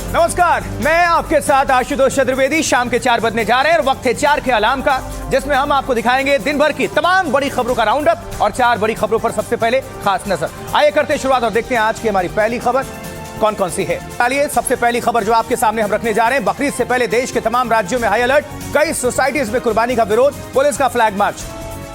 नमस्कार, मैं आपके साथ आशुतोष चतुर्वेदी। शाम के 4 बजने जा रहे हैं और वक्त है 4 के अलार्म का, जिसमें हम आपको दिखाएंगे दिन भर की तमाम बड़ी खबरों का राउंड अप और 4 बड़ी खबरों पर सबसे पहले खास नजर। आइए करते हैं शुरुआत और देखते हैं आज की हमारी पहली खबर कौन कौन सी है। चलिए, सबसे पहली खबर जो आपके सामने हम रखने जा रहे हैं, बकरीद से पहले देश के तमाम राज्यों में हाई अलर्ट, कई सोसाइटीज में कुर्बानी का विरोध, पुलिस का फ्लैग मार्च।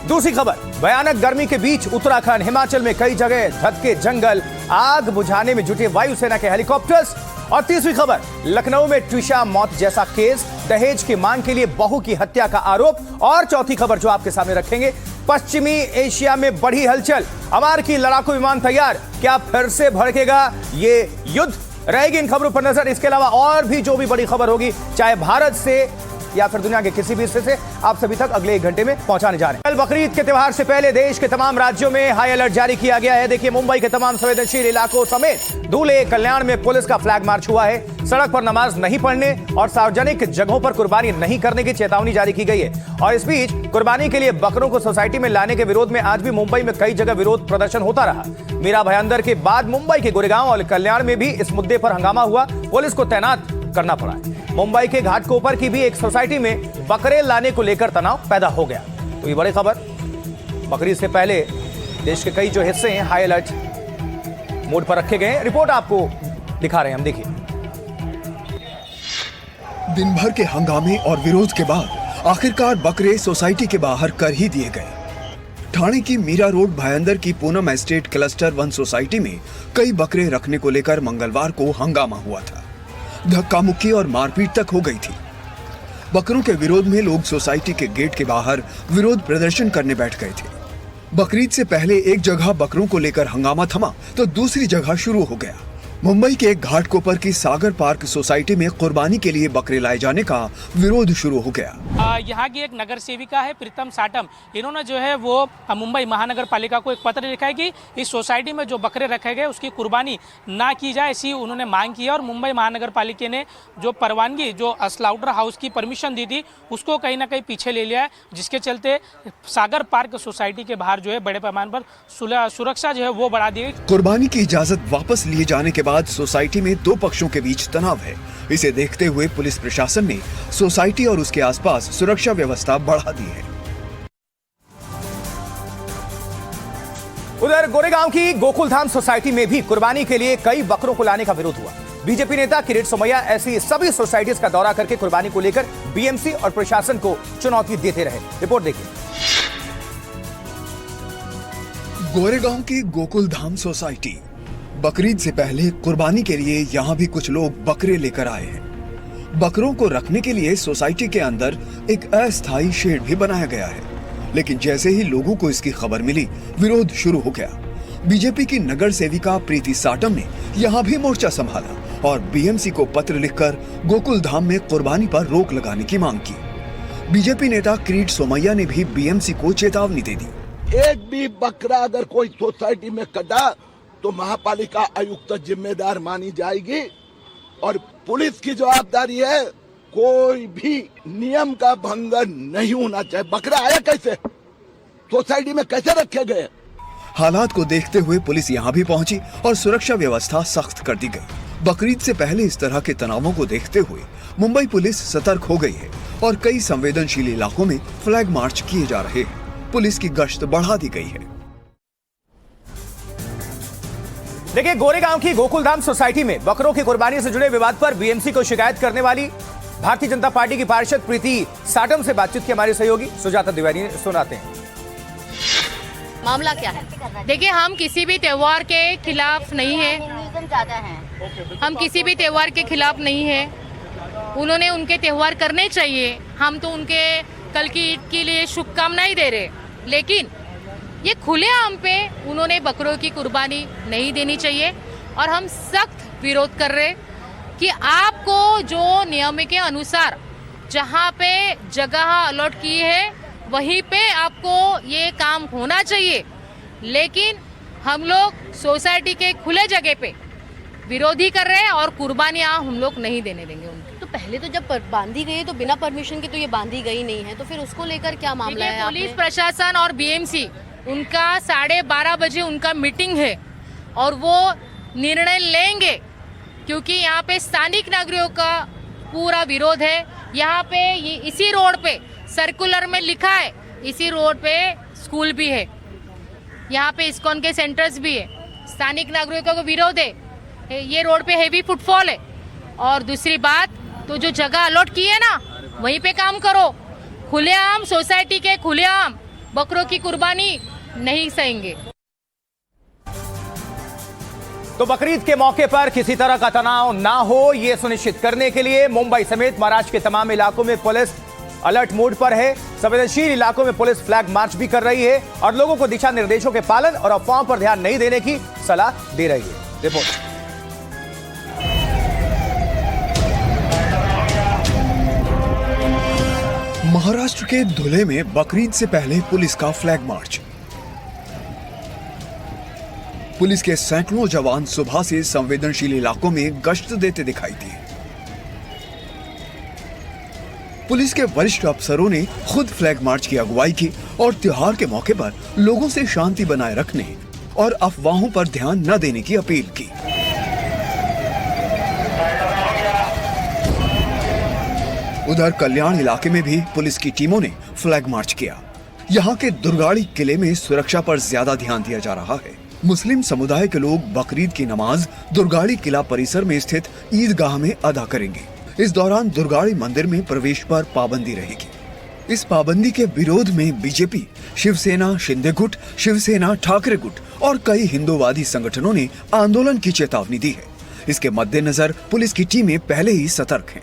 दूसरी खबर, भयानक गर्मी के बीच उत्तराखंड हिमाचल में कई जगह धधके जंगल, आग बुझाने में जुटे वायुसेना के हेलीकॉप्टर्स। और तीसरी खबर, लखनऊ में ट्रिशा मौत जैसा केस, दहेज की मांग के लिए बहू की हत्या का आरोप। और चौथी खबर जो आपके सामने रखेंगे, पश्चिमी एशिया में बढ़ी हलचल, अमार की लड़ाकू विमान तैयार, क्या फिर से भड़केगा ये युद्ध? रहेगी इन खबरों पर नजर। इसके अलावा और भी जो भी बड़ी खबर होगी, चाहे भारत से या फिर दुनिया के किसी भी हिस्से से, आप सभी तक अगले 1 घंटे में पहुंचाने जा रहे हैं। कल बकरीद के त्योहार से पहले देश के तमाम राज्यों में हाई अलर्ट जारी किया गया है। देखिए, मुंबई के तमाम संवेदनशील इलाकों समेत धूले, कल्याण में पुलिस का फ्लैग मार्च हुआ है। सड़क पर नमाज नहीं पढ़ने और सार्वजनिक जगहों पर कुर्बानी नहीं करने की चेतावनी जारी की गई है। और इस बीच कुर्बानी के लिए बकरों को सोसाइटी में लाने के विरोध में आज भी मुंबई में कई जगह विरोध प्रदर्शन होता रहा। मीरा भयंदर के बाद मुंबई के गोरेगांव और कल्याण में भी इस मुद्दे पर हंगामा हुआ, पुलिस को तैनात करना पड़ा है। मुंबई के घाटकोपर की भी एक सोसाइटी में बकरे लाने को लेकर तनाव पैदा हो गया। तो ये बड़ी खबर, बकरीद से पहले देश के कई जो हिस्से हैं हाई अलर्ट मोड पर रखे गए हैं। रिपोर्ट आपको दिखा रहे हैं, हम देखिए। दिन भर के हंगामे और विरोध के बाद आखिरकार बकरे सोसाइटी के बाहर कर ही दिए गए। ठाणे की मीरा रोड भयंदर की पूनम एस्टेट क्लस्टर 1 सोसाइटी में कई बकरे रखने को लेकर मंगलवार को हंगामा हुआ था। धक्का मुक्की और मारपीट तक हो गई थी। बकरों के विरोध में लोग सोसाइटी के गेट के बाहर विरोध प्रदर्शन करने बैठ गए थे। बकरीद से पहले एक जगह बकरों को लेकर हंगामा थमा तो दूसरी जगह शुरू हो गया। मुंबई के घाटकोपर की सागर पार्क सोसाइटी में कुर्बानी के लिए बकरे लाए जाने का विरोध शुरू हो गया। यहाँ की एक नगर सेविका है प्रीतम साटम, इन्होंने जो है वो मुंबई महानगर पालिका को एक पत्र लिखा है कि इस सोसाइटी में जो बकरे रखे गए उसकी कुर्बानी ना की जाए, ऐसी उन्होंने मांग की है। और मुंबई महानगर पालिका ने जो परवानगी, जो स्लाउटर हाउस की परमिशन दी थी, उसको कहीं ना कहीं पीछे ले लिया है, जिसके चलते सागर पार्क सोसाइटी के बाहर जो है बड़े पैमाने पर सुरक्षा जो है वो बढ़ा दी गई। कुर्बानी की इजाजत वापस लिए जाने के बाद सोसाइटी में 2 पक्षों के बीच तनाव है। इसे देखते हुए पुलिस प्रशासन ने सोसाइटी और उसके आसपास सुरक्षा व्यवस्था बढ़ा दी है। उधर गोरेगांव की गोकुलधाम सोसाइटी में भी कुर्बानी के लिए कई बकरों को लाने का विरोध हुआ। बीजेपी नेता किरीट सोमैया ऐसी सभी सोसाइटीज का दौरा करके कुर्बानी को लेकर बीएमसी और प्रशासन को चुनौती देते रहे। रिपोर्ट देखिए। गोरेगांव की गोकुलधाम सोसाइटी, बकरीद से पहले कुर्बानी के लिए यहाँ भी कुछ लोग बकरे लेकर आए हैं। बकरों को रखने के लिए सोसाइटी के अंदर एक अस्थायी शेड भी बनाया गया है, लेकिन जैसे ही लोगों को इसकी खबर मिली, विरोध शुरू हो गया। बीजेपी की नगर सेविका प्रीति साटम ने यहाँ भी मोर्चा संभाला और बीएमसी को पत्र लिखकर गोकुलधाम में कुर्बानी पर रोक लगाने की मांग की। बीजेपी नेता किरीट सोमैया ने भी बीएमसी को चेतावनी दे दी। एक भी बकरा अगर कोई सोसाइटी में कटा तो महापालिका आयुक्त जिम्मेदार मानी जाएगी और पुलिस की जवाबदारी है, कोई भी नियम का भंग नहीं होना चाहिए। बकरा आया कैसे, सोसाइटी में कैसे रखे गए? हालात को देखते हुए पुलिस यहाँ भी पहुंची और सुरक्षा व्यवस्था सख्त कर दी गई। बकरीद से पहले इस तरह के तनावों को देखते हुए मुंबई पुलिस सतर्क हो गई है और कई संवेदनशील इलाकों में फ्लैग मार्च किए जा रहे हैं। पुलिस की गश्त बढ़ा दी गई है। देखिए, गोरेगांव की गोकुलधाम सोसाइटी में बकरों की कुर्बानी से जुड़े विवाद पर बीएमसी को शिकायत करने वाली भारतीय जनता पार्टी की पार्षद प्रीति साटम से बातचीत की हमारी सहयोगी सुजाता द्विवेदी सुनाते हैं। मामला क्या है? देखिए, हम किसी भी त्योहार के खिलाफ नहीं है, हम किसी भी त्योहार के खिलाफ नहीं है। उन्होंने उनके त्योहार करने चाहिए, हम तो उनके कल की ईद के लिए शुभकामनाएं दे रहे, लेकिन ये खुले आम पे उन्होंने बकरों की कुर्बानी नहीं देनी चाहिए। और हम सख्त विरोध कर रहे कि आपको जो नियम के अनुसार जहाँ पे जगह अलॉट की है वहीं पे आपको ये काम होना चाहिए, लेकिन हम लोग सोसाइटी के खुले जगह पे विरोधी कर रहे हैं और कुर्बानियाँ हम लोग नहीं देने देंगे उनको। तो पहले तो जब बांधी गई है तो बिना परमिशन के तो ये बांधी गई नहीं है, तो फिर उसको लेकर क्या मामला है? पुलिस प्रशासन और बीएमसी, उनका 12:30 बजे उनका मीटिंग है और वो निर्णय लेंगे क्योंकि यहाँ पे स्थानिक नागरिकों का पूरा विरोध है। यहाँ पे इसी रोड पे सर्कुलर में लिखा है, इसी रोड पे स्कूल भी है, यहाँ पे इस्कॉन के सेंटर्स भी है। स्थानिक नागरिकों का विरोध है, ये रोड पे हेवी फुटफॉल है। और दूसरी बात, तो जो जगह अलॉट की है ना, वहीं पे काम करो। खुलेआम सोसाइटी के खुलेआम बकरों की कुर्बानी नहीं सहेंगे। तो बकरीद के मौके पर किसी तरह का तनाव ना हो, यह सुनिश्चित करने के लिए मुंबई समेत महाराष्ट्र के तमाम इलाकों में पुलिस अलर्ट मोड पर है। संवेदनशील इलाकों में पुलिस फ्लैग मार्च भी कर रही है और लोगों को दिशा निर्देशों के पालन और अफवाहों पर ध्यान नहीं देने की सलाह दे रही है। रिपोर्ट। महाराष्ट्र के धुले में बकरीद से पहले पुलिस का फ्लैग मार्च। पुलिस के सैकड़ों जवान सुबह से संवेदनशील इलाकों में गश्त देते दिखाई दिए। पुलिस के वरिष्ठ अफसरों ने खुद फ्लैग मार्च की अगुवाई की और त्योहार के मौके पर लोगों से शांति बनाए रखने और अफवाहों पर ध्यान न देने की अपील की। उधर कल्याण इलाके में भी पुलिस की टीमों ने फ्लैग मार्च किया। यहाँ के दुर्गाड़ी किले में सुरक्षा पर ज्यादा ध्यान दिया जा रहा है। मुस्लिम समुदाय के लोग बकरीद की नमाज दुर्गाड़ी किला परिसर में स्थित ईदगाह में अदा करेंगे। इस दौरान दुर्गाड़ी मंदिर में प्रवेश पर पाबंदी रहेगी। इस पाबंदी के विरोध में बीजेपी, शिवसेना शिंदे गुट, शिवसेना ठाकरे गुट और कई हिंदूवादी संगठनों ने आंदोलन की चेतावनी दी है। इसके मद्देनजर पुलिस की टीमें पहले ही सतर्क हैं।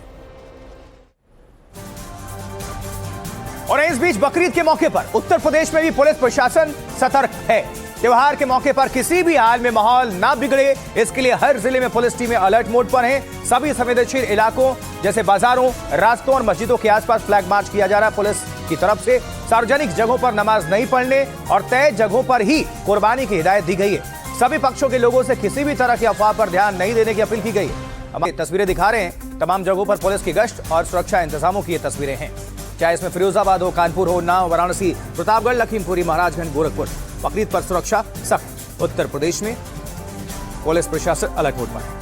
और इस बीच बकरीद के मौके पर उत्तर प्रदेश में भी पुलिस प्रशासन सतर्क है। त्योहार के मौके पर किसी भी हाल में माहौल ना बिगड़े, इसके लिए हर जिले में पुलिस टीमें अलर्ट मोड पर हैं। सभी संवेदनशील इलाकों जैसे बाजारों, रास्तों और मस्जिदों के आसपास फ्लैग मार्च किया जा रहा है। पुलिस की तरफ से सार्वजनिक जगहों पर नमाज नहीं पढ़ने और तय जगहों पर ही कुर्बानी की हिदायत दी गई है। सभी पक्षों के लोगों से किसी भी तरह की अफवाह पर ध्यान नहीं देने की अपील की गई है। हम तस्वीरें दिखा रहे हैं, तमाम जगहों पर पुलिस की गश्त और सुरक्षा इंतजामों की ये तस्वीरें हैं, चाहे इसमें फिरोजाबाद हो, कानपुर हो, उन्नाव, वाराणसी, प्रतापगढ़, लखीमपुरी, महाराजगंज, गोरखपुर। बकरीद पर सुरक्षा सख्त। उत्तर प्रदेश में पुलिस प्रशासन अलर्ट मोड पर है।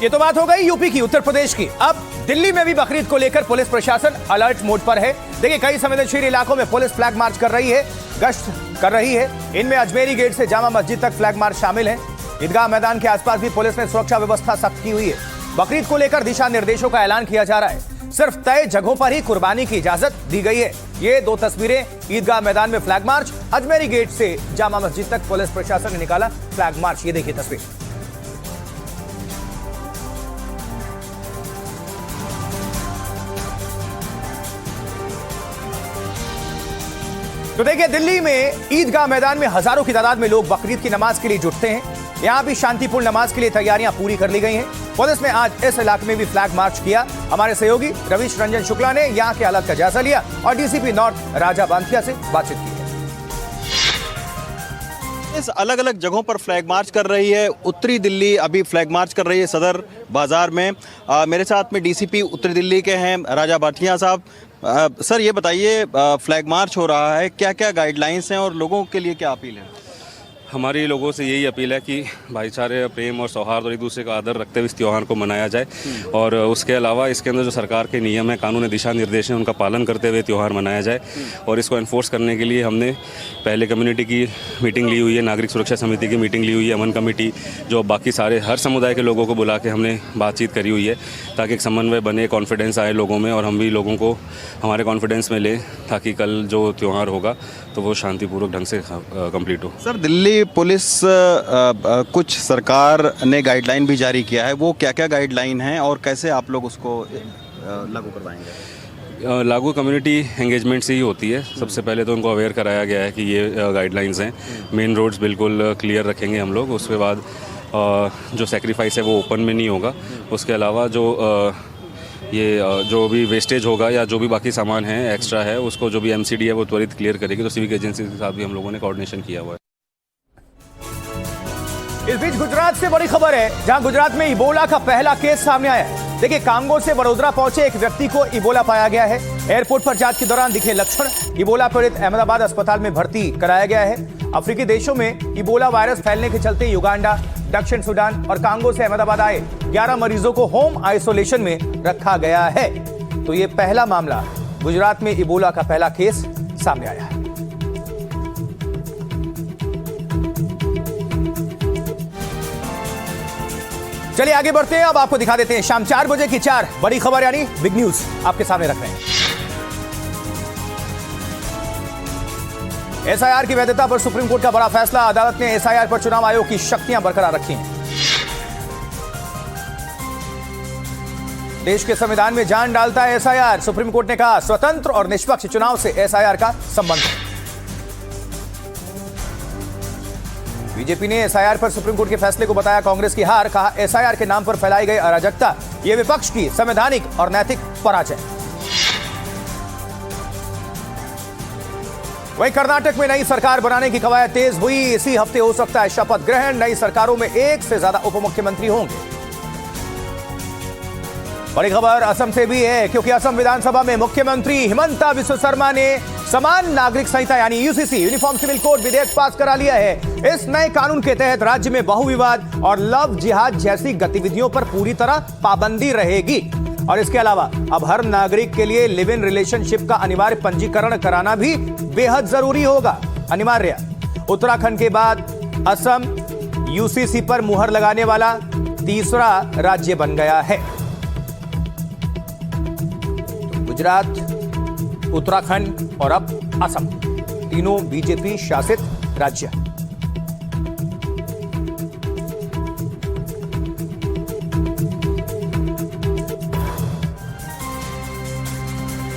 ये तो बात हो गई यूपी की, उत्तर प्रदेश की। अब दिल्ली में भी बकरीद को लेकर पुलिस प्रशासन अलर्ट मोड पर है। देखिए, कई संवेदनशील इलाकों में पुलिस फ्लैग मार्च कर रही है, गश्त कर रही है। इनमें अजमेरी गेट से जामा मस्जिद तक फ्लैग मार्च शामिल है। ईदगाह मैदान के आसपास भी पुलिस ने सुरक्षा व्यवस्था सख्त की हुई है। बकरीद को लेकर दिशा निर्देशों का ऐलान किया जा रहा है। सिर्फ तय जगहों पर ही कुर्बानी की इजाजत दी गई है। ये दो तस्वीरें, ईदगाह मैदान में फ्लैग मार्च, अजमेरी गेट से जामा मस्जिद तक पुलिस प्रशासन ने निकाला फ्लैग मार्च। ये देखिए तस्वीर। तो देखिए, दिल्ली में ईदगाह मैदान में हजारों की तादाद में लोग बकरीद की नमाज के लिए जुटते हैं। यहाँ भी शांतिपूर्ण नमाज के लिए तैयारियां पूरी कर ली गई हैं। पुलिस ने आज इस इलाके में भी फ्लैग मार्च किया। हमारे सहयोगी रवीश रंजन शुक्ला ने यहाँ के हालात का जायजा लिया और डीसीपी नॉर्थ राजा बांथिया से बातचीत की। इस अलग अलग जगहों पर फ्लैग मार्च कर रही है। उत्तरी दिल्ली अभी फ्लैग मार्च कर रही है सदर बाजार में। मेरे साथ में डीसीपी उत्तरी दिल्ली के हैं राजा बांथिया साहब। सर, ये बताइए, फ्लैग मार्च हो रहा है, क्या क्या गाइडलाइंस हैं और लोगों के लिए क्या अपील है? हमारी लोगों से यही अपील है कि भाईचारे, प्रेम और सौहार्द और एक दूसरे का आदर रखते हुए इस त्यौहार को मनाया जाए। और उसके अलावा इसके अंदर जो सरकार के नियम है, कानून, दिशा निर्देश हैं, उनका पालन करते हुए त्यौहार मनाया जाए। और इसको एनफोर्स करने के लिए हमने पहले कम्युनिटी की मीटिंग ली हुई है, नागरिक सुरक्षा समिति की मीटिंग ली हुई है, अमन कमेटी, जो बाकी सारे हर समुदाय के लोगों को बुला के हमने बातचीत करी हुई है, ताकि एक समन्वय बने, कॉन्फिडेंस आए लोगों में और हम भी लोगों को हमारे कॉन्फिडेंस में लें, ताकि कल जो त्यौहार होगा तो वो शांतिपूर्वक ढंग से कंप्लीट हो। सर, दिल्ली पुलिस कुछ सरकार ने गाइडलाइन भी जारी किया है, वो क्या क्या गाइडलाइन हैं और कैसे आप लोग उसको लागू करवाएंगे? लागू कम्युनिटी एंगेजमेंट से ही होती है। सबसे पहले तो उनको अवेयर कराया गया है कि ये गाइडलाइंस हैं। मेन रोड्स बिल्कुल क्लियर रखेंगे हम लोग। उसके बाद जो सेक्रीफाइस है वो ओपन में नहीं होगा। उसके अलावा जो भी वेस्टेज होगा या जो भी बाकी सामान है एक्स्ट्रा है, उसको जो भी एमसीडी है वो त्वरित क्लियर करेगी। तो सिविक एजेंसी के साथ भी हम लोगों ने कोऑर्डिनेशन किया हुआ है। इस बीच गुजरात से बड़ी खबर है, जहां गुजरात में इबोला का पहला केस सामने आया है। देखिए, कांगो से वडोदरा पहुंचे एक व्यक्ति को इबोला पाया गया है। एयरपोर्ट पर जांच के दौरान दिखे लक्षण, इबोला पीड़ित अहमदाबाद अस्पताल में भर्ती कराया गया है। अफ्रीकी देशों में इबोला वायरस फैलने के चलते युगांडा, दक्षिण सूडान और कांगो से अहमदाबाद आए 11 मरीजों को होम आइसोलेशन में रखा गया है। तो ये पहला मामला, गुजरात में इबोला का पहला केस सामने आया है। चलिए आगे बढ़ते हैं। अब आपको दिखा देते हैं शाम 4 बजे की 4 बड़ी खबर, यानी बिग न्यूज आपके सामने रख रहे हैं। एसआईआर की वैधता पर सुप्रीम कोर्ट का बड़ा फैसला। अदालत ने एसआईआर पर चुनाव आयोग की शक्तियां बरकरार रखी हैं। देश के संविधान में जान डालता है एसआईआर। सुप्रीम कोर्ट ने कहा, स्वतंत्र और निष्पक्ष चुनाव से एसआईआर का संबंध है। बीजेपी ने एसआईआर पर सुप्रीम कोर्ट के फैसले को बताया कांग्रेस की हार। कहा, एसआईआर के नाम पर फैलाई गई अराजकता यह विपक्ष की संवैधानिक और नैतिक पराजय। वहीं कर्नाटक में नई सरकार बनाने की कवायद तेज हुई। इसी हफ्ते हो सकता है शपथ ग्रहण। नई सरकारों में 1 से ज्यादा उप मुख्यमंत्री होंगे। बड़ी खबर असम से भी है, क्योंकि असम विधानसभा में मुख्यमंत्री हिमंता बिस्वा शर्मा ने समान नागरिक संहिता यानी यूसीसी यूनिफॉर्म सिविल कोड विधेयक पास करा लिया है। इस नए कानून के तहत राज्य में बहुविवाद और लव जिहाद जैसी गतिविधियों पर पूरी तरह पाबंदी रहेगी। और इसके अलावा अब हर नागरिक के लिए लिव इन रिलेशनशिप का अनिवार्य पंजीकरण कराना भी बेहद जरूरी होगा, अनिवार्य। उत्तराखंड के बाद असम यूसीसी पर मुहर लगाने वाला तीसरा राज्य बन गया है। गुजरात, उत्तराखंड और अब असम, तीनों बीजेपी शासित राज्य।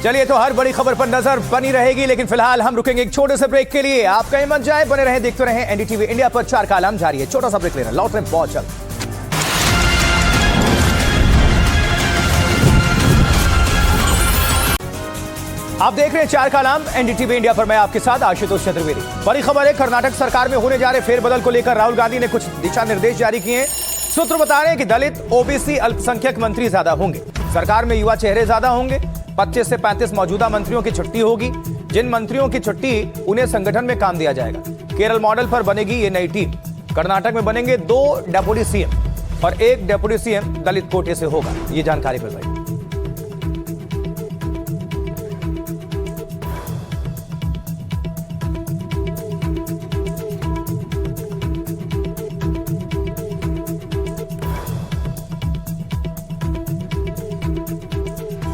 चलिए, तो हर बड़ी खबर पर नजर बनी रहेगी, लेकिन फिलहाल हम रुकेंगे एक छोटे से ब्रेक के लिए। आप कहीं मत जाए, बने रहे, देखते रहे एनडीटीवी इंडिया पर। 4 का आलम जारी है। छोटा सा ब्रेक लेना, लौट रहे बहुत जल्द। आप देख रहे हैं 4 का आलम एनडीटीवी इंडिया पर। मैं आपके साथ आशुतोष चतुर्वेदी। बड़ी खबर है, कर्नाटक सरकार में होने जा रहे फेरबदल को लेकर राहुल गांधी ने कुछ दिशा निर्देश जारी किए हैं। सूत्र बता रहे हैं कि दलित, ओबीसी, अल्पसंख्यक मंत्री ज्यादा होंगे। सरकार में युवा चेहरे ज्यादा होंगे। 25 से 35 मौजूदा मंत्रियों की छुट्टी होगी। जिन मंत्रियों की छुट्टी, उन्हें संगठन में काम दिया जाएगा। केरल मॉडल पर बनेगी ये नई टीम। कर्नाटक में बनेंगे 2 डेप्यूटी सीएम और 1 डेप्यूटी सीएम दलित कोटे से होगा। ये जानकारी मिल रही है।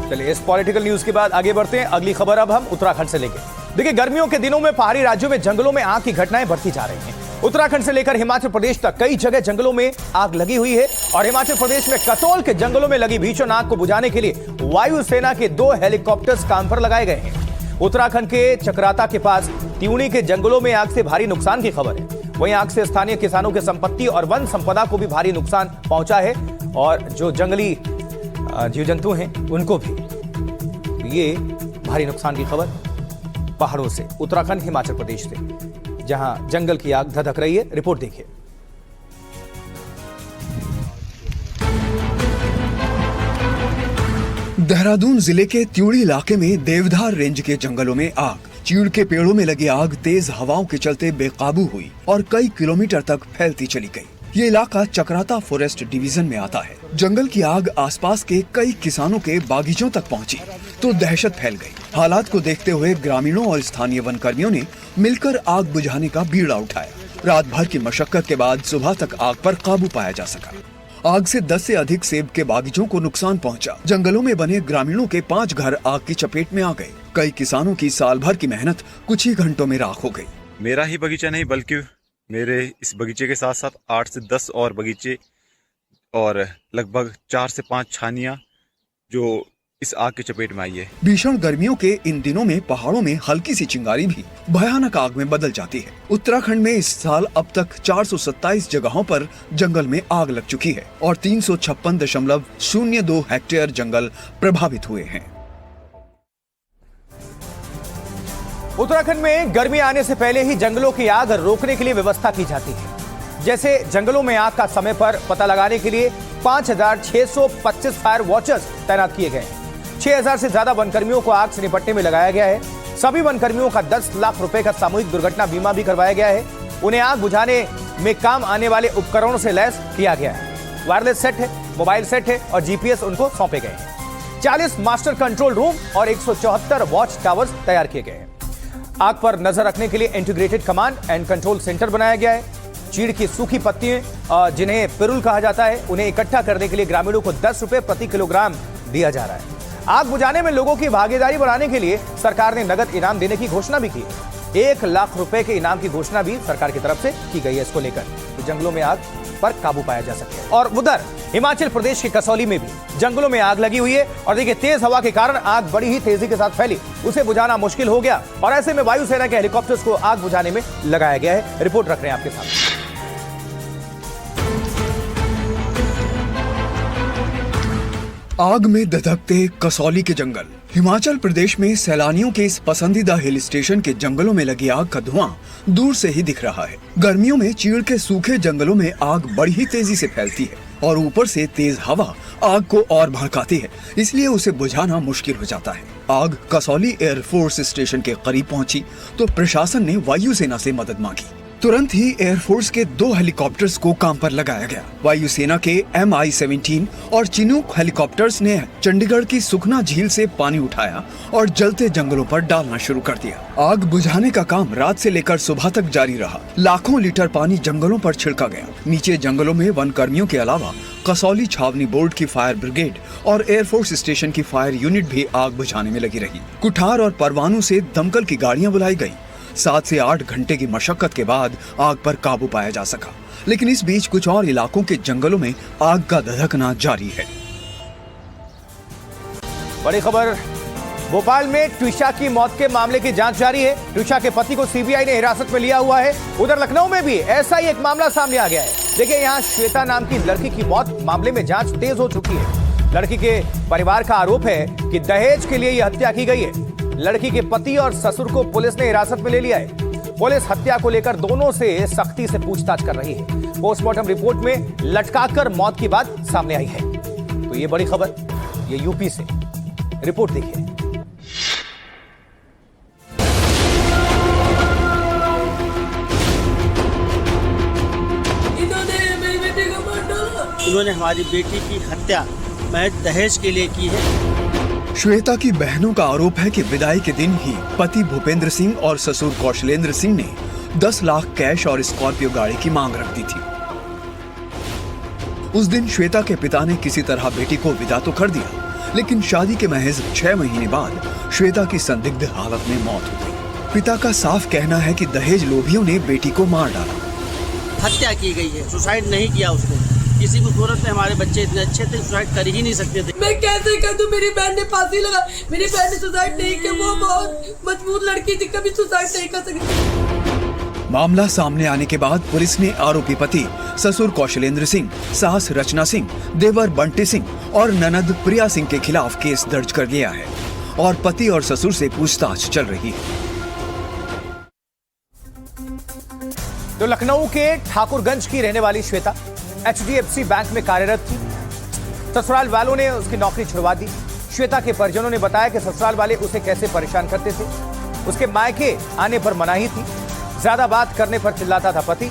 चलिए, इस पॉलिटिकल न्यूज के बाद आगे बढ़ते हैं। अगली खबर अब हम उत्तराखंड से लेंगे। देखिए, गर्मियों के दिनों में पहाड़ी राज्यों में जंगलों में आग की घटनाएं बढ़ती जा रही हैं। उत्तराखंड से लेकर हिमाचल प्रदेश तक कई जगह जंगलों में आग लगी हुई है। और हिमाचल प्रदेश में कसोल के जंगलों में लगी भीषण आग को बुझाने के लिए वायुसेना के 2 हेलीकॉप्टर्स काम पर लगाए गए हैं। उत्तराखंड के चक्राता के पास त्यूणी के जंगलों में आग से भारी नुकसान की खबर है। वहीं आग से स्थानीय किसानों की संपत्ति और वन संपदा को भी भारी नुकसान पहुंचा है, और जो जंगली जीव जंतु हैं उनको भी। ये भारी नुकसान की खबर पहाड़ों से, उत्तराखंड, हिमाचल प्रदेश से, जहां जंगल की आग धधक रही है। रिपोर्ट देखिए। देहरादून जिले के त्यूड़ी इलाके में देवधार रेंज के जंगलों में आग। चीड़ के पेड़ों में लगी आग तेज हवाओं के चलते बेकाबू हुई और कई किलोमीटर तक फैलती चली गई। ये इलाका चक्राता फॉरेस्ट डिवीजन में आता है। जंगल की आग आसपास के कई किसानों के बागीचों तक पहुंची तो दहशत फैल गई। हालात को देखते हुए ग्रामीणों और स्थानीय वन कर्मियों ने मिलकर आग बुझाने का बीड़ा उठाया। रात भर की मशक्कत के बाद सुबह तक आग पर काबू पाया जा सका। आग से 10 से अधिक सेब के बागीचों को नुकसान पहुंचा। जंगलों में बने ग्रामीणों के 5 घर आग की चपेट में आ गए। कई किसानों की साल भर की मेहनत कुछ ही घंटों में राख हो गई। मेरा ही बगीचा नहीं, बल्कि मेरे इस बगीचे के साथ साथ 8 से 10 और बगीचे और लगभग 4 से 5 छानियां जो इस आग की चपेट में आई है। भीषण गर्मियों के इन दिनों में पहाड़ों में हल्की सी चिंगारी भी भयानक आग में बदल जाती है। उत्तराखंड में इस साल अब तक 427 जगहों पर जंगल में आग लग चुकी है और 356.02 हेक्टेयर जंगल प्रभावित हुए हैं। उत्तराखंड में गर्मी आने से पहले ही जंगलों की आग रोकने के लिए व्यवस्था की जाती है। जैसे जंगलों में आग का समय पर पता लगाने के लिए 5,625 फायर वॉचर्स तैनात किए गए हैं। 6,000 से ज्यादा वनकर्मियों को आग से निपटने में लगाया गया है। सभी वनकर्मियों का 10 लाख रुपए का सामूहिक दुर्घटना बीमा भी करवाया गया है। उन्हें आग बुझाने में काम आने वाले उपकरणों से लैस किया गया है। वायरलेस सेट है, मोबाइल सेट है और जीपीएस उनको सौंपे गए हैं। 40 मास्टर कंट्रोल रूम और 174 वॉच टावर्स तैयार किए गए हैं। आग पर नजर रखने के लिए integrated command and control centre बनाया गया है। चीड़ की सूखी पत्तियां जिन्हें पिरुल कहा जाता है, उन्हें इकट्ठा करने के लिए ग्रामीणों को 10 रुपए प्रति किलोग्राम दिया जा रहा है। आग बुझाने में लोगों की भागीदारी बढ़ाने के लिए सरकार ने नगद इनाम देने की घोषणा भी की है। 1 लाख रुपए के इनाम की घोषणा भी सरकार की तरफ से की गई है इसको लेकर, तो जंगलों में आग पर काबू पाया जा सके। और उधर हिमाचल प्रदेश के कसौली में भी जंगलों में आग लगी हुई है और देखिए तेज हवा के कारण आग बड़ी ही तेजी के साथ फैली, उसे बुझाना मुश्किल हो गया और ऐसे में वायुसेना के हेलीकॉप्टर्स को आग बुझाने में लगाया गया है। रिपोर्ट रख रहे हैं आपके साथ। आग में दधकते कसौली के जंगल। हिमाचल प्रदेश में सैलानियों के इस पसंदीदा हिल स्टेशन के जंगलों में लगी आग का धुआं दूर से ही दिख रहा है। गर्मियों में चीड़ के सूखे जंगलों में आग बड़ी ही तेजी से फैलती है और ऊपर से तेज हवा आग को और भड़काती है, इसलिए उसे बुझाना मुश्किल हो जाता है। आग कसौली एयरफोर्स स्टेशन के करीब पहुंची तो प्रशासन ने वायुसेना से मदद मांगी। तुरंत ही एयरफोर्स के 2 हेलीकॉप्टर्स को काम पर लगाया गया। वायुसेना के MI-17 और चिनूक हेलीकॉप्टर्स ने चंडीगढ़ की सुखना झील से पानी उठाया और जलते जंगलों पर डालना शुरू कर दिया। आग बुझाने का काम रात से लेकर सुबह तक जारी रहा। लाखों लीटर पानी जंगलों पर छिड़का गया। नीचे जंगलों में वन कर्मियों के अलावा कसौली छावनी बोर्ड की फायर ब्रिगेड और एयरफोर्स स्टेशन की फायर यूनिट भी आग बुझाने में लगी रही। कुठार और परवाणू से दमकल की गाड़ियां बुलाई गई। 7 से 8 घंटे की मशक्कत के बाद आग पर काबू पाया जा सका, लेकिन इस बीच कुछ और इलाकों के जंगलों में आग का धधकना जारी है। बड़ी खबर, भोपाल में ट्विशा की मौत के मामले की जांच जारी है। ट्विशा के पति को सीबीआई ने हिरासत में लिया हुआ है। उधर लखनऊ में भी ऐसा ही एक मामला सामने आ गया है। देखिए, यहाँ श्वेता नाम की लड़की की मौत मामले में जांच तेज हो चुकी है। लड़की के परिवार का आरोप है कि दहेज के लिए यह हत्या की गई है। लड़की के पति और ससुर को पुलिस ने हिरासत में ले लिया है। पुलिस हत्या को लेकर दोनों से सख्ती से पूछताछ कर रही है। पोस्टमार्टम रिपोर्ट में लटकाकर मौत की बात सामने आई है। तो ये बड़ी खबर, ये यूपी से। रिपोर्ट देखिए। इन्होंने हमारी बेटी की हत्या महज दहेज के लिए की है। श्वेता की बहनों का आरोप है कि विदाई के दिन ही पति भूपेंद्र सिंह और ससुर कौशलेंद्र सिंह ने 10 लाख कैश और स्कॉर्पियो गाड़ी की मांग रख दी थी। उस दिन श्वेता के पिता ने किसी तरह बेटी को विदा तो कर दिया, लेकिन शादी के महज 6 महीने बाद श्वेता की संदिग्ध हालत में मौत हो गई। पिता का साफ कहना है कि दहेज लोभियों ने बेटी को मार डाला। हत्या की गई है, सुसाइड नहीं किया उसने। किसी को जरूरत है, हमारे बच्चे इतने अच्छे थे, सुसाइड कर ही नहीं सकते थे। मैं कैसे कर दूं? मेरी बहन ने फांसी लगा, मेरी बहन ने सुसाइड नहीं किया। वो बहुत मजबूत लड़की थी, कभी सुसाइड नहीं कर सकती। मामला सामने आने के बाद पुलिस ने आरोपी पति ससुर कौशलेंद्र सिंह, सास रचना सिंह, देवर बंटी सिंह और ननद प्रिया सिंह के खिलाफ केस दर्ज कर लिया है और पति और ससुर से पूछताछ चल रही है। तो लखनऊ के ठाकुरगंज की रहने वाली श्वेता HDFC बैंक में कार्यरत थी। ससुराल वालों ने उसकी नौकरी छुड़वा दी। श्वेता के परिजनों ने बताया कि ससुराल वाले उसे कैसे परेशान करते थे। उसके मायके आने पर मनाही थी। ज्यादा बात करने पर चिल्लाता था पति।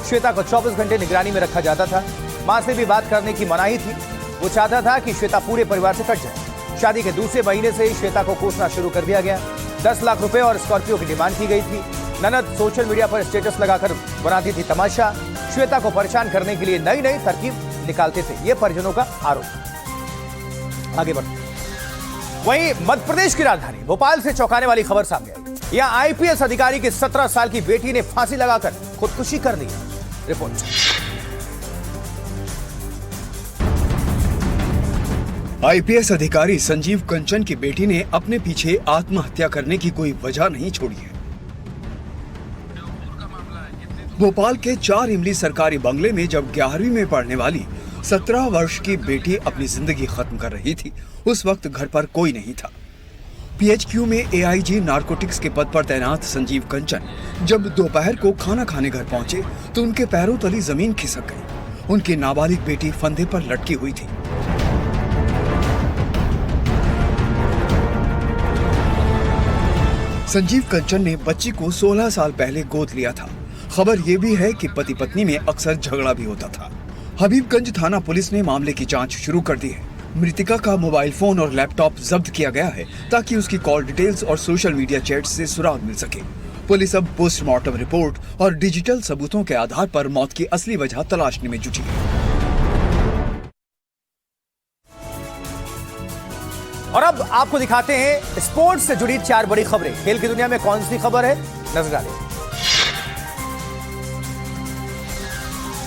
श्वेता को 24 घंटे निगरानी में रखा जाता था। मां से भी बात करने की मनाही थी। वो चाहता था कि श्वेता पूरे परिवार से कट जाए। शादी के दूसरे महीने से ही श्वेता को कोसना शुरू कर दिया गया। 10 लाख रुपए और स्कॉर्पियो की डिमांड की गई थी। ननद सोशल मीडिया पर स्टेटस लगाकर बनाती थी तमाशा। श्वेता को परेशान करने के लिए नई नई तरकीब निकालते थे, ये परिजनों का आरोप। आगे बढ़ते वहीं मध्य प्रदेश की राजधानी भोपाल से चौंकाने वाली खबर सामने आई। यहां IPS अधिकारी की 17 साल की बेटी ने फांसी लगाकर खुदकुशी कर दी। रिपोर्ट। IPS अधिकारी संजीव कंचन की बेटी ने अपने पीछे आत्महत्या करने की कोई वजह नहीं छोड़ी है। भोपाल के 4 इमली सरकारी बंगले में जब 11वीं में पढ़ने वाली 17 वर्ष की बेटी अपनी जिंदगी खत्म कर रही थी, उस वक्त घर पर कोई नहीं था। PHQ में AIG नारकोटिक्स के पद पर तैनात संजीव कंचन जब दोपहर को खाना खाने घर पहुंचे तो उनके पैरों तली जमीन खिसक गई उनकी नाबालिग बेटी फंदे पर लटकी हुई थी। संजीव कंचन ने बच्ची को 16 साल पहले गोद लिया था। खबर यह भी है कि पति पत्नी में अक्सर झगड़ा भी होता था। हबीबगंज थाना पुलिस ने मामले की जांच शुरू कर दी है। मृतिका का मोबाइल फोन और लैपटॉप जब्त किया गया है ताकि उसकी कॉल डिटेल्स और सोशल मीडिया चैट से सुराग मिल सके। पुलिस अब पोस्टमार्टम रिपोर्ट और डिजिटल सबूतों के आधार पर मौत की असली वजह तलाशने में जुटी है। और अब आपको दिखाते हैं स्पोर्ट्स से जुड़ी 4 बड़ी खबरें। खेल की दुनिया में कौन सी खबर है, नजर डालें।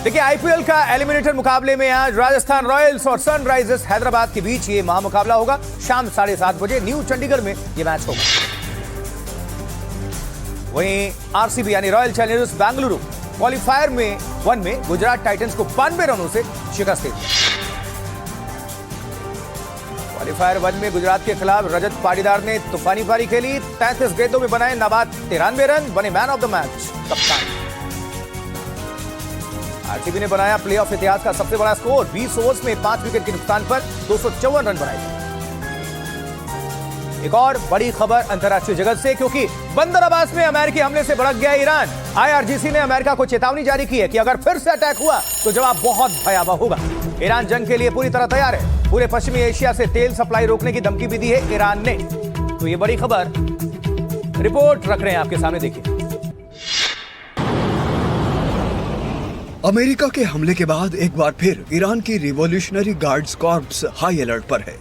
देखिए, आईपीएल का एलिमिनेटर मुकाबले में आज राजस्थान रॉयल्स और सनराइजर्स हैदराबाद के बीच ये महामुकाबला होगा। शाम 7:30 बजे न्यू चंडीगढ़ में ये मैच होगा। वहीं आरसीबी यानी रॉयल चैलेंजर्स बेंगलुरु क्वालिफायर में 1 में गुजरात टाइटंस को 92 रनों से शिकस्त दी। क्वालिफायर 1 में गुजरात के खिलाफ रजत पाटीदार ने तूफानी पारी खेली। 33 गेंदों में बनाए नाबाद 93 रन, बने मैन ऑफ द मैच कप्तान। आरसीबी ने बनाया प्लेऑफ इतिहास का सबसे बड़ा स्कोर। 20 ओवर्स में 5 विकेट के नुकसान पर 254 रन बनाए। एक और बड़ी खबर अंतर्राष्ट्रीय जगत से, क्योंकि बंदर अब्बास में अमेरिकी हमले से भड़क गया ईरान। आईआरजीसी ने अमेरिका को चेतावनी जारी की है कि अगर फिर से अटैक हुआ तो जवाब बहुत भयावह होगा। ईरान जंग के लिए पूरी तरह तैयार है। पूरे पश्चिमी एशिया से तेल सप्लाई रोकने की धमकी भी दी है ईरान ने। तो ये बड़ी खबर रिपोर्ट रख रहे हैं आपके सामने, देखिए। अमेरिका के हमले के बाद एक बार फिर ईरान की revolutionary guards corps high alert पर है।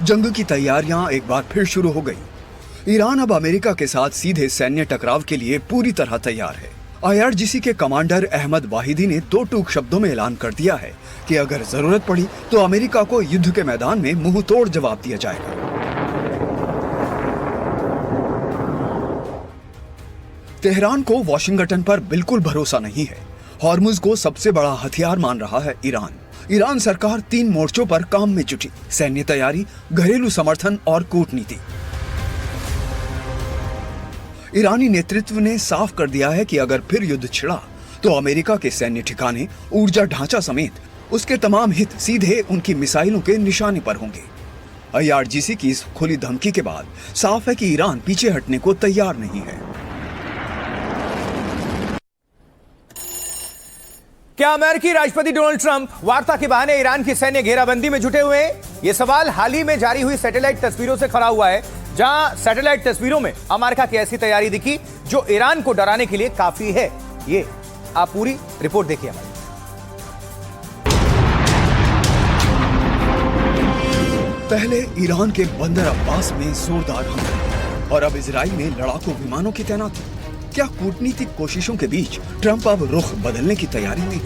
जंग की तैयारियां एक बार फिर शुरू हो गई। ईरान अब अमेरिका के साथ सीधे सैन्य टकराव के लिए पूरी तरह तैयार है। आईआरजीसी के कमांडर अहमद वाहिदी ने 2 टूक शब्दों में ऐलान कर दिया है कि अगर जरूरत पड़ी तो अमेरिका को युद्ध के मैदान में मुंह तोड़ जवाब दिया जाएगा। तेहरान को वॉशिंगटन पर बिल्कुल भरोसा नहीं है। हॉर्मुज को सबसे बड़ा हथियार मान रहा है ईरान। ईरान सरकार 3 मोर्चों पर काम में जुटी: सैन्य तैयारी, घरेलू समर्थन और कूटनीति। ईरानी नेतृत्व ने साफ कर दिया है कि अगर फिर युद्ध छिड़ा तो अमेरिका के सैन्य ठिकाने, ऊर्जा ढांचा समेत उसके तमाम हित सीधे उनकी मिसाइलों के निशाने पर होंगे। आईआरजीसी की इस खुली धमकी के बाद साफ है कि ईरान पीछे हटने को तैयार नहीं है। क्या अमेरिकी राष्ट्रपति डोनाल्ड ट्रंप वार्ता के बहाने ईरान की सैन्य घेराबंदी में जुटे हुए हैं? यह सवाल हाल ही में जारी हुई सैटेलाइट तस्वीरों से खड़ा हुआ है, जहां सैटेलाइट तस्वीरों में अमेरिका की ऐसी तैयारी दिखी जो ईरान को डराने के लिए काफी है। ये आप पूरी रिपोर्ट देखिए हमारी। पहले ईरान के बंदर अब्बास में जोरदार हमला और अब इजराइल में लड़ाकू विमानों की तैनाती। क्या कूटनीतिक कोशिशों के बीच ट्रंप अब रुख बदलने की तैयारी में?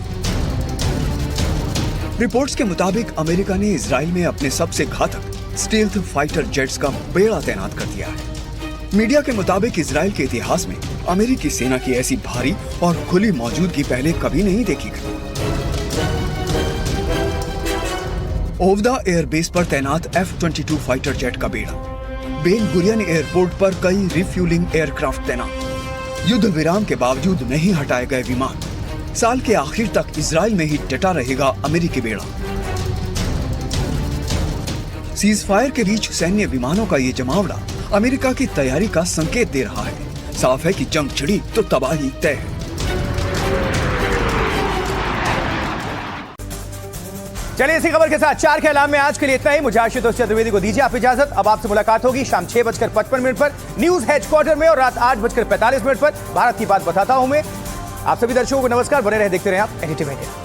रिपोर्ट्स के मुताबिक अमेरिका ने इजराइल में अपने सबसे घातक स्टील्थ फाइटर जेट्स का बेड़ा तैनात कर दिया है। मीडिया के मुताबिक इजराइल के इतिहास में अमेरिकी सेना की ऐसी भारी और खुली मौजूदगी पहले कभी नहीं देखी गई। ओवदा एयरबेस पर तैनात F-22 फाइटर जेट का बेड़ा, बेन गुरियन एयरपोर्ट पर कई रिफ्यूलिंग एयरक्राफ्ट तैनात, युद्ध विराम के बावजूद नहीं हटाए गए विमान। साल के आखिर तक इजराइल में ही डटा रहेगा अमेरिकी बेड़ा। सीज फायर के बीच सैन्य विमानों का ये जमावड़ा अमेरिका की तैयारी का संकेत दे रहा है। साफ है कि जंग छिड़ी तो तबाही तय है। चलिए, इसी खबर के साथ 4 के अलाम में आज के लिए इतना ही। मुझे आशुतोष चतुर्वेदी को दीजिए आप इजाजत। अब आपसे मुलाकात होगी शाम 6:55 पर न्यूज हेडक्वार्टर में और रात 8:45 पर भारत की बात बताता हूं मैं। आप सभी दर्शकों को नमस्कार। बने रहे, देखते रहे आप एनडीटीवी इंडिया।